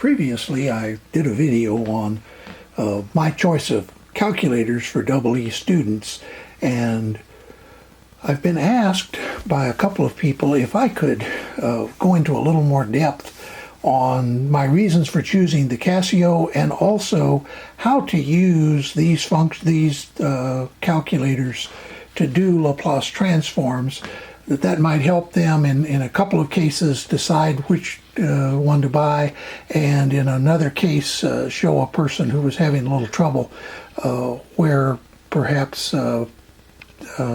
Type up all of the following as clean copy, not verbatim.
Previously, I did a video on my choice of calculators for EE students, and I've been asked by a couple of people if I could go into a little more depth on my reasons for choosing the Casio, and also how to use these calculators to do Laplace transforms. That might help them in a couple of cases decide which one to buy, and in another case show a person who was having a little trouble where perhaps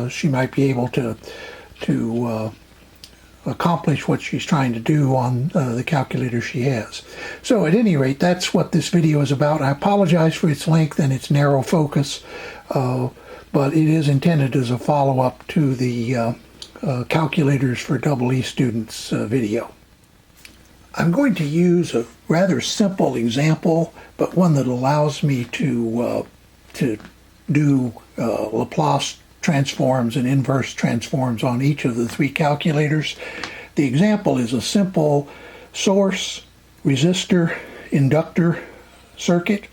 she might be able to accomplish what she's trying to do on the calculator she has. So at any rate, that's what this video is about. I apologize for its length and its narrow focus, but it is intended as a follow-up to the calculators for EE students video. I'm going to use a rather simple example, but one that allows me to do Laplace transforms and inverse transforms on each of the three calculators. The example is a simple source, resistor, inductor circuit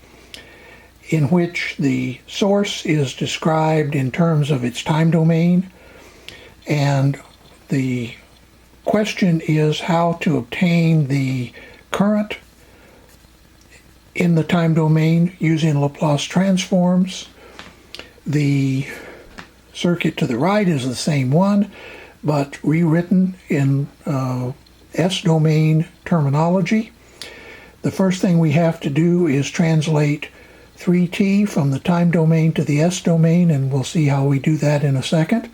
in which the source is described in terms of its time domain, and the question is how to obtain the current in the time domain using Laplace transforms. The circuit to the right is the same one, but rewritten in S-domain terminology. The first thing we have to do is translate 3t from the time domain to the S-domain, and we'll see how we do that in a second.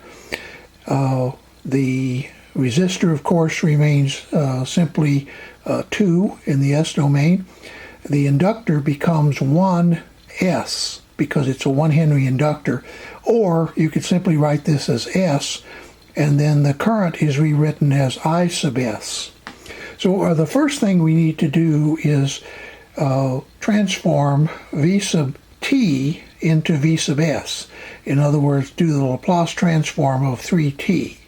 The resistor, of course, remains simply 2 in the S-domain. The inductor becomes 1s because it's a 1 Henry inductor, or you could simply write this as S, and then the current is rewritten as I sub S. So the first thing we need to do is transform V sub t into V sub s. In other words, do the Laplace transform of 3t.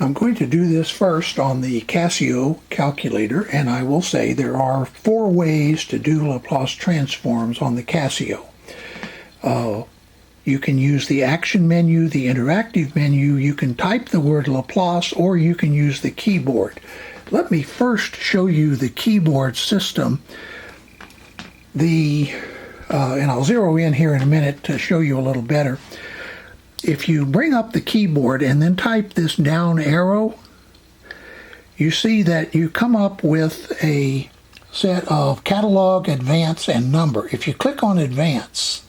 I'm going to do this first on the Casio calculator, and I will say there are 4 ways to do Laplace transforms on the Casio. You can use the action menu, the interactive menu, you can type the word Laplace, or you can use the keyboard. Let me first show you the keyboard system. And I'll zero in here in a minute to show you a little better. If you bring up the keyboard and then type this down arrow, you see that you come up with a set of catalog, advance, and number. If you click on advance,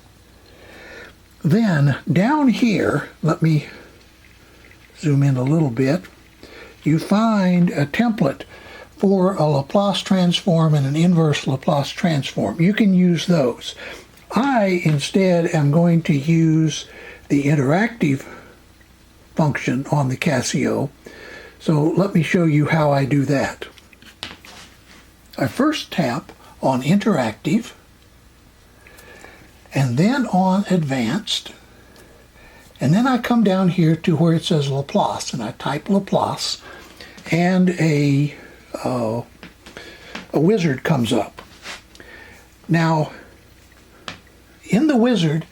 then down here, let me zoom in a little bit, you find a template for a Laplace transform and an inverse Laplace transform. You can use those. I instead am going to use the interactive function on the Casio. So let me show you how I do that. I first tap on interactive, and then on advanced, and then I come down here to where it says Laplace, and I type Laplace, and a wizard comes up. Now, in the wizard,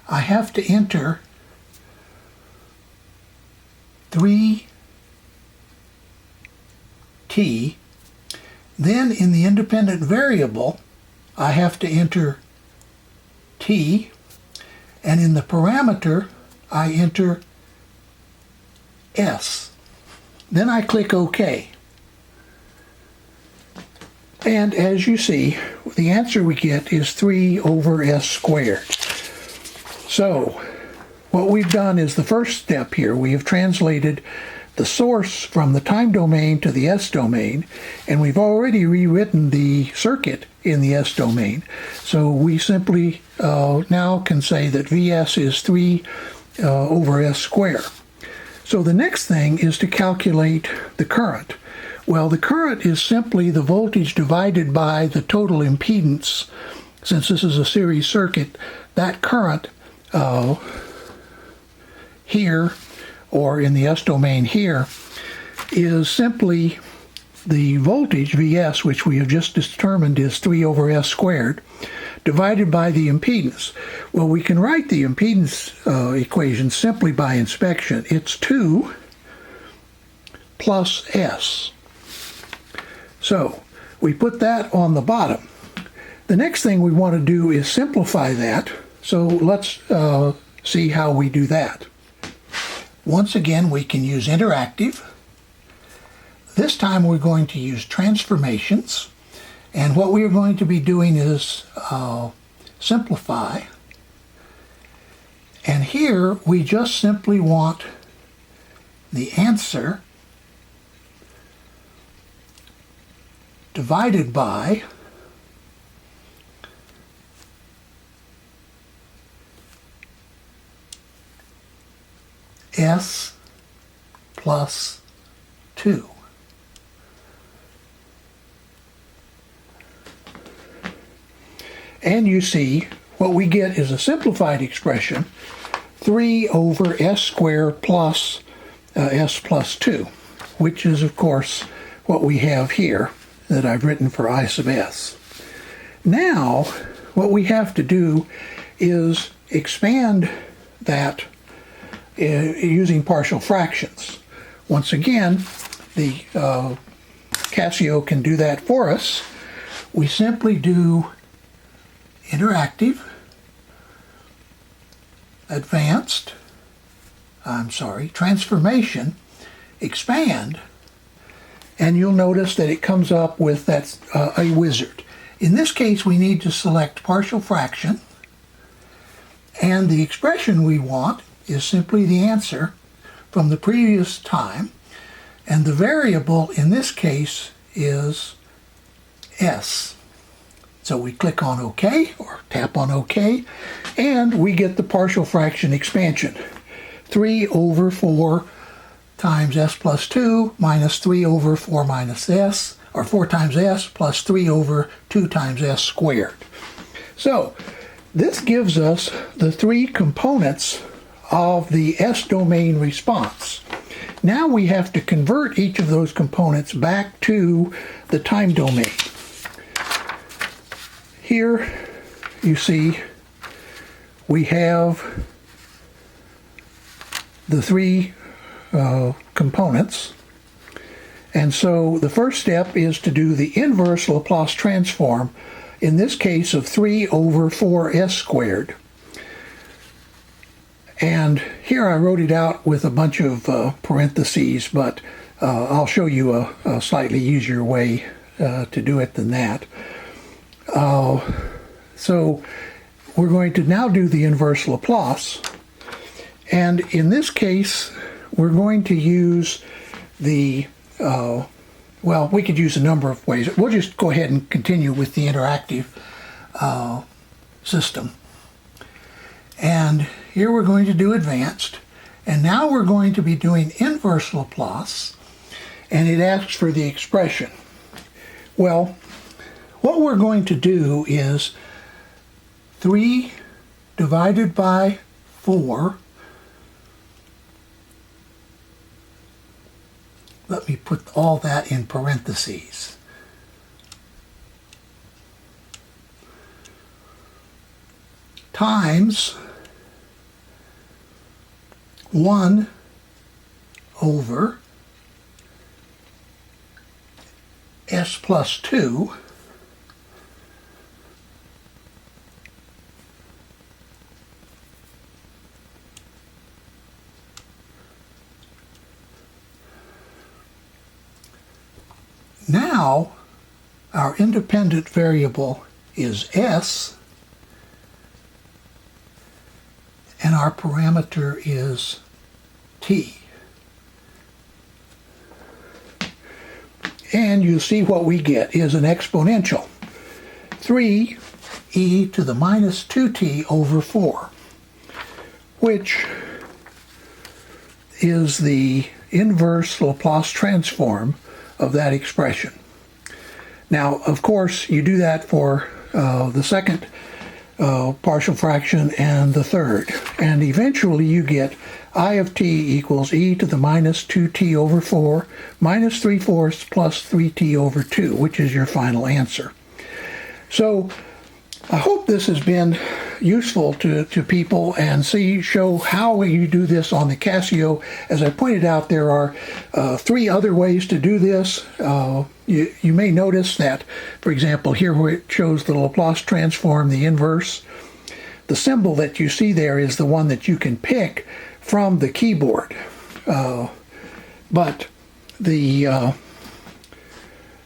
I have to enter 3t. Then in the independent variable, I have to enter t, and in the parameter, I enter s. Then I click OK. And as you see, the answer we get is 3 over s squared. So what we've done is the first step here. We have translated the source from the time domain to the S domain, and we've already rewritten the circuit in the S domain. So we simply now can say that Vs is 3 over s squared. So the next thing is to calculate the current. Well, the current is simply the voltage divided by the total impedance. Since this is a series circuit, that current here, or in the S domain here, is simply the voltage, Vs, which we have just determined is 3 over S squared, divided by the impedance. Well, we can write the impedance equation simply by inspection. It's 2 plus S. So we put that on the bottom. The next thing we want to do is simplify that. So let's see how we do that. Once again, we can use interactive. This time we're going to use transformations. And what we are going to be doing is simplify. And here we just simply want the answer divided by S plus 2. And you see what we get is a simplified expression, 3 over S squared plus S plus 2, which is of course what we have here that I've written for I sub S. Now what we have to do is expand that using partial fractions. Once again, the Casio can do that for us. We simply do interactive, transformation, expand, and you'll notice that it comes up with that a wizard. In this case, we need to select partial fraction, and the expression we want is simply the answer from the previous time, and the variable in this case is S. So we click on OK, or tap on OK, and we get the partial fraction expansion. 3 over 4 times S plus 2 minus 3 over 4 minus S, or 4 times S plus 3 over 2 times S squared. So this gives us the 3 components of the S domain response. Now we have to convert each of those components back to the time domain. Here you see we have the 3 components, and so the first step is to do the inverse LaPlace transform, in this case of 3 over 4S squared. And here I wrote it out with a bunch of parentheses, but I'll show you a slightly easier way to do it than that. So we're going to now do the inverse Laplace, and in this case we're going to use the well, we could use a number of ways. We'll just go ahead and continue with the interactive system. And here we're going to do advanced, and now we're going to be doing inverse Laplace, and it asks for the expression. Well, what we're going to do is 3 divided by 4. Let me put all that in parentheses. Times 1 over S plus 2 Now, our independent variable is S, and our parameter is T. And you see what we get is an exponential. 3e to the minus 2t over 4, which is the inverse Laplace transform of that expression. Now, of course, you do that for the second partial fraction and the third. And eventually you get I of t equals e to the minus 2t over 4 minus 3/4 plus 3t over 2, which is your final answer. So I hope this has been useful to people and show how you do this on the Casio. As I pointed out, there are 3 other ways to do this. You may notice that, for example, here where it shows the Laplace transform, the inverse, the symbol that you see there is the one that you can pick from the keyboard. But the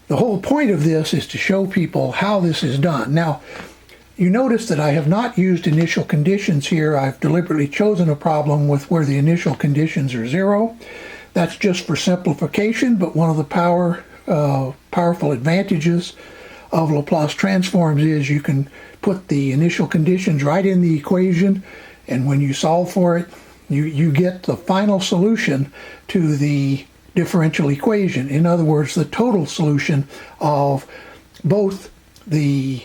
whole point of this is to show people how this is done. Now, you notice that I have not used initial conditions here. I've deliberately chosen a problem with where the initial conditions are 0. That's just for simplification, but one of the powerful advantages of Laplace transforms is you can put the initial conditions right in the equation, and when you solve for it, you get the final solution to the differential equation. In other words, the total solution of both the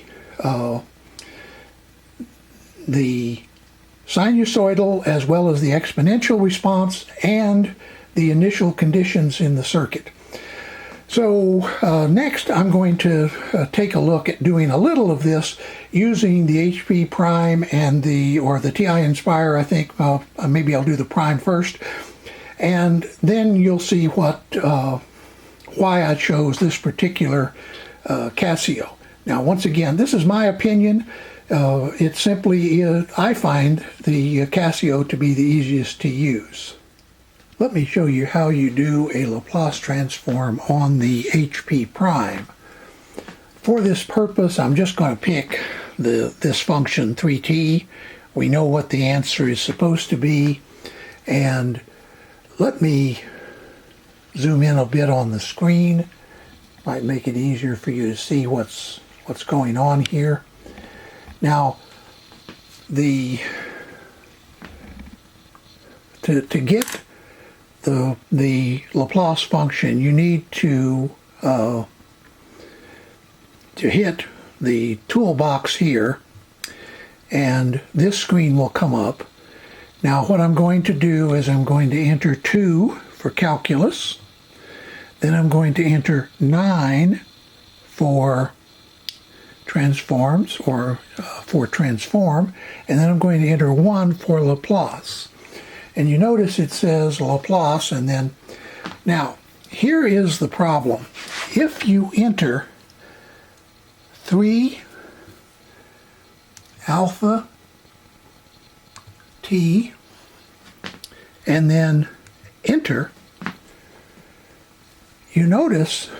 sinusoidal as well as the exponential response and the initial conditions in the circuit. So next I'm going to take a look at doing a little of this using the HP Prime and the TI Nspire. I think maybe I'll do the Prime first, and then you'll see why I chose this particular Casio. Now, once again, this is my opinion. It simply is, I find the Casio to be the easiest to use. Let me show you how you do a Laplace transform on the HP Prime. For this purpose, I'm just going to pick this function 3t. We know what the answer is supposed to be, and let me zoom in a bit on the screen. Might make it easier for you to see what's going on here. Now, to get the Laplace function, you need to hit the toolbox here, and this screen will come up. Now, what I'm going to do is I'm going to enter 2 for calculus, then I'm going to enter 9 for transforms, or for transform, and then I'm going to enter 1 for Laplace. And you notice it says Laplace, and then, now, here is the problem. If you enter 3 alpha t and then enter, you notice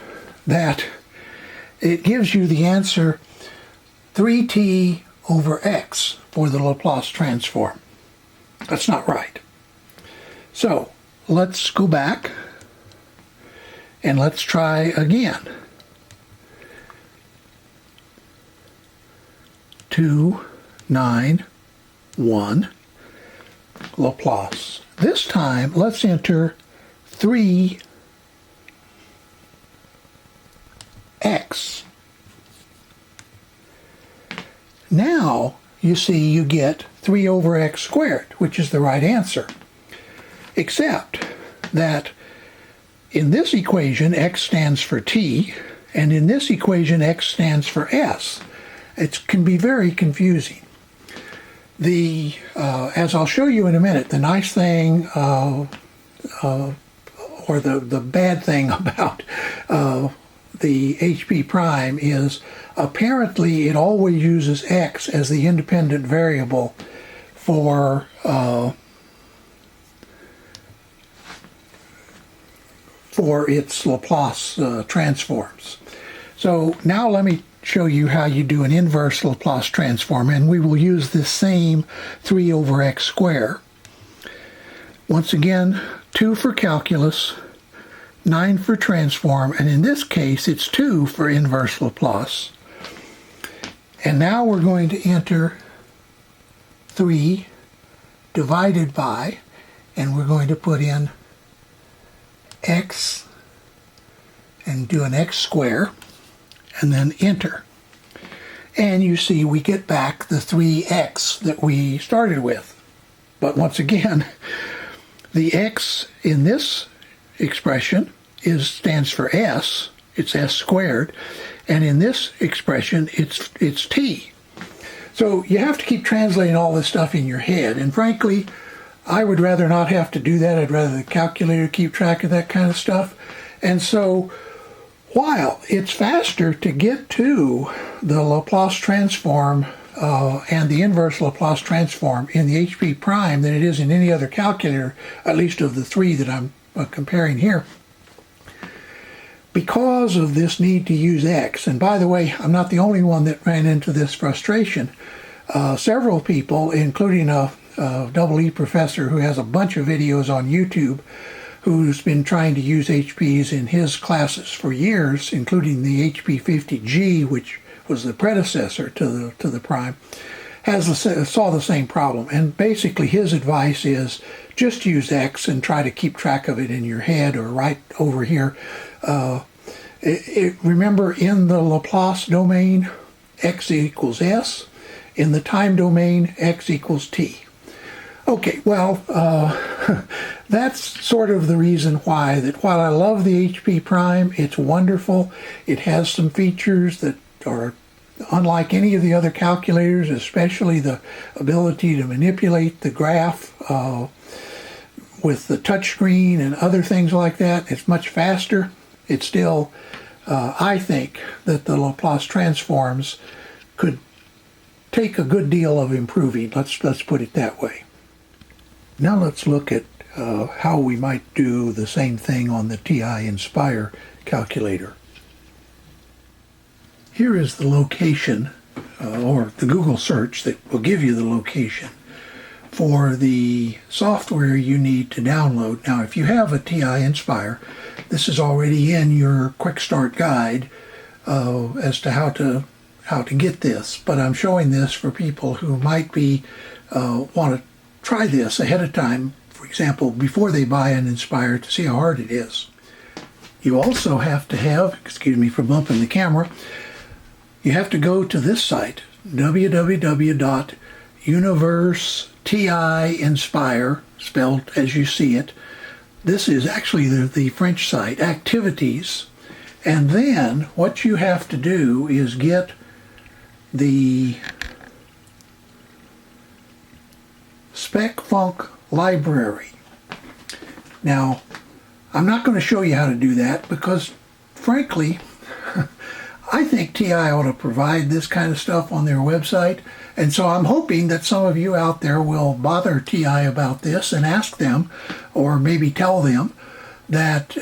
that it gives you the answer 3t over x for the Laplace transform. That's not right. So let's go back and let's try again. 2, 9, 1, Laplace. This time let's enter 3x. Now you see you get 3 over x squared, which is the right answer. Except that in this equation x stands for t, and in this equation x stands for s. It can be very confusing. As I'll show you in a minute, the nice thing or the bad thing about the HP Prime is apparently it always uses x as the independent variable for its Laplace transforms. So now let me show you how you do an inverse Laplace transform, and we will use this same 3 over x squared. Once again, 2 for calculus, 9 for transform, and in this case it's 2 for inverse Laplace. And now we're going to enter 3 divided by, and we're going to put in x and do an x squared, and then enter. and you see we get back the 3x that we started with. But once again, the x in this expression stands for s. It's s squared, and in this expression it's t. So you have to keep translating all this stuff in your head, and frankly, I would rather not have to do that. I'd rather the calculator keep track of that kind of stuff. And so while it's faster to get to the Laplace transform and the inverse Laplace transform in the HP prime than it is in any other calculator, at least of the three that I'm comparing here, because of this need to use x. And by the way, I'm not the only one that ran into this frustration. Several people, including a double E professor who has a bunch of videos on YouTube, who's been trying to use HPs in his classes for years, including the HP 50G, which was the predecessor to the prime, saw the same problem. And basically his advice is just use x and try to keep track of it in your head or right over here. Remember, in the Laplace domain, x equals s. In the time domain, x equals t. Okay, well, that's sort of the reason why, that while I love the HP Prime, it's wonderful. It has some features that are unlike any of the other calculators, especially the ability to manipulate the graph with the touchscreen and other things like that. It's much faster. It's still, I think, that the Laplace transforms could take a good deal of improving. Let's put it that way. Now let's look at how we might do the same thing on the TI Nspire calculator. Here is the location, or the Google search that will give you the location for the software you need to download. Now, if you have a TI Nspire, this is already in your quick start guide as to how to get this. But I'm showing this for people who might be want to try this ahead of time, for example, before they buy an Nspire, to see how hard it is. You also have to have, excuse me for bumping the camera, you have to go to this site, www.universe-ti-inspire, spelled as you see it. This is actually the French site, activities. And then what you have to do is get the SpecFunc library. Now, I'm not going to show you how to do that because, frankly, I think TI ought to provide this kind of stuff on their website. And so I'm hoping that some of you out there will bother TI about this and ask them, or maybe tell them, that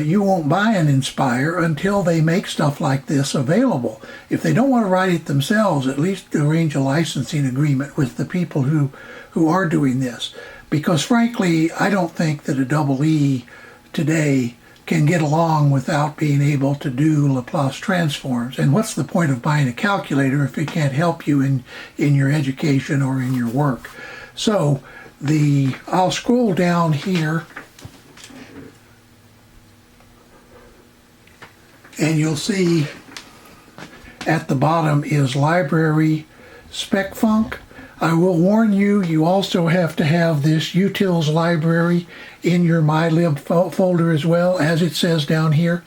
you won't buy an Nspire until they make stuff like this available. If they don't want to write it themselves, at least arrange a licensing agreement with the people who are doing this. Because frankly, I don't think that a double E today can get along without being able to do Laplace transforms. And what's the point of buying a calculator if it can't help you in your education or in your work? So I'll scroll down here, and you'll see at the bottom is Library SpecFunc. I will warn you, you also have to have this utils library in your mylib folder as well, as it says down here.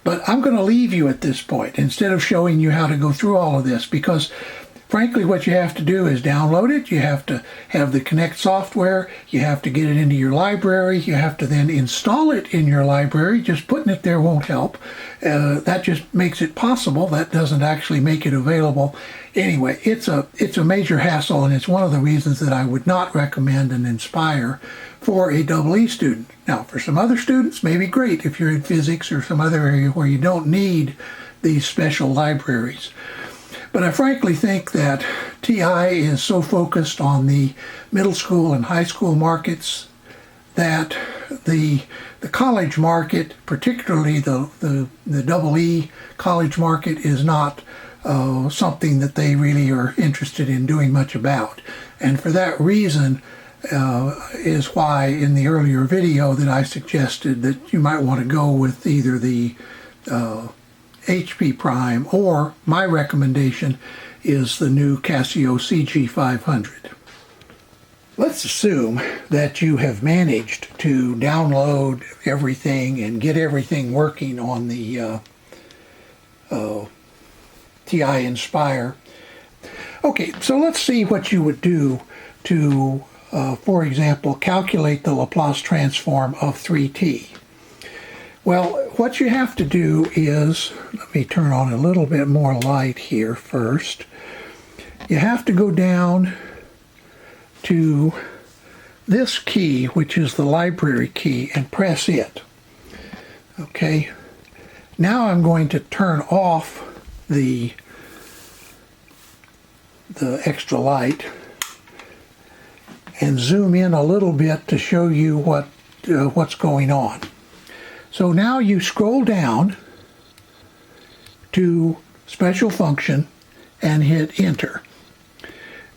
But I'm going to leave you at this point instead of showing you how to go through all of this, because frankly what you have to do is download it, you have to have the Connect software, you have to get it into your library, you have to then install it in your library. Just putting it there won't help. That just makes it possible. That doesn't actually make it available. Anyway, it's a major hassle, and it's one of the reasons that I would not recommend an Nspire for a double E student. Now, for some other students, maybe great if you're in physics or some other area where you don't need these special libraries. But I frankly think that TI is so focused on the middle school and high school markets that the college market, particularly the double E college market, is not something that they really are interested in doing much about. And for that reason is why in the earlier video that I suggested that you might want to go with either the HP Prime, or my recommendation is the new Casio CG500. Let's assume that you have managed to download everything and get everything working on the TI Nspire. Okay, so let's see what you would do to, for example, calculate the Laplace transform of 3t. Well, what you have to do is, let me turn on a little bit more light here first. You have to go down to this key, which is the library key, and press it. Okay, now I'm going to turn off the extra light and zoom in a little bit to show you what's going on. So now you scroll down to Special Function and hit Enter.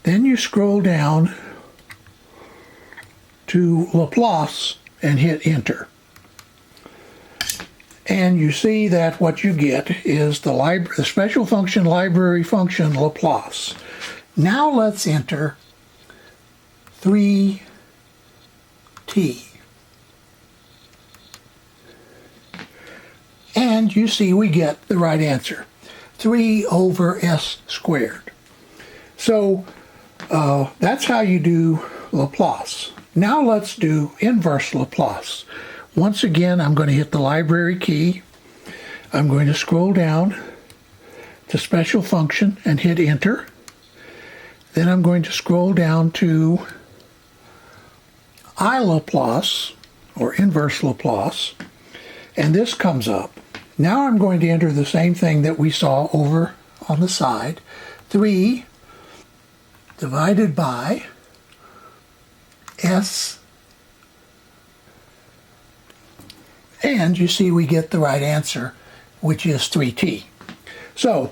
Then you scroll down to Laplace and hit Enter. And you see that what you get is the special function library function Laplace. Now let's enter 3t. And you see we get the right answer, 3 over s squared. So that's how you do Laplace. Now let's do inverse Laplace. Once again, I'm going to hit the library key. I'm going to scroll down to Special Function and hit Enter. Then I'm going to scroll down to iLaplace, or inverse Laplace, and this comes up. Now I'm going to enter the same thing that we saw over on the side, 3 divided by s, and you see we get the right answer, which is 3t. So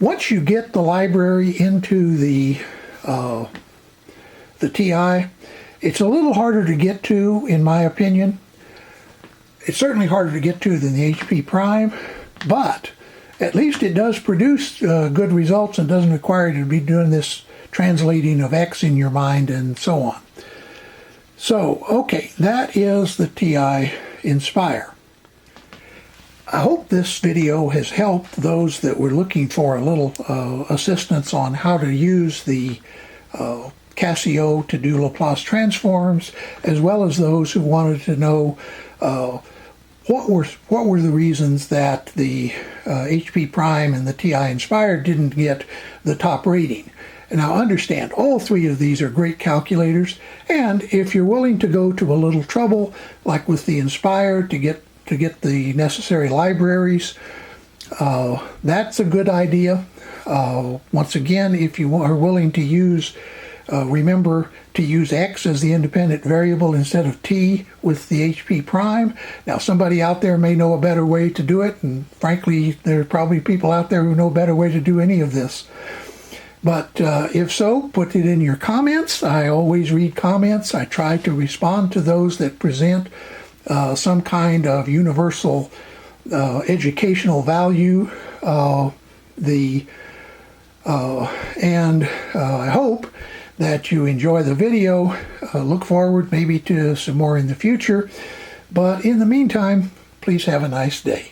once you get the library into the TI, it's a little harder to get to, in my opinion. It's certainly harder to get to than the HP Prime, but at least it does produce good results and doesn't require you to be doing this translating of X in your mind and so on. So, okay, that is the TI Nspire. I hope this video has helped those that were looking for a little assistance on how to use the Casio to do Laplace transforms, as well as those who wanted to know what were the reasons that the HP Prime and the TI Nspire didn't get the top rating. And now understand, all three of these are great calculators, and if you're willing to go to a little trouble, like with the Nspire, to get the necessary libraries, that's a good idea. Once again, if you are willing to use, remember to use X as the independent variable instead of T with the HP Prime. Now, somebody out there may know a better way to do it, and frankly, there are probably people out there who know a better way to do any of this. But if so, put it in your comments. I always read comments. I try to respond to those that present some kind of universal educational value. And I hope that you enjoy the video. Look forward maybe to some more in the future. But in the meantime, please have a nice day.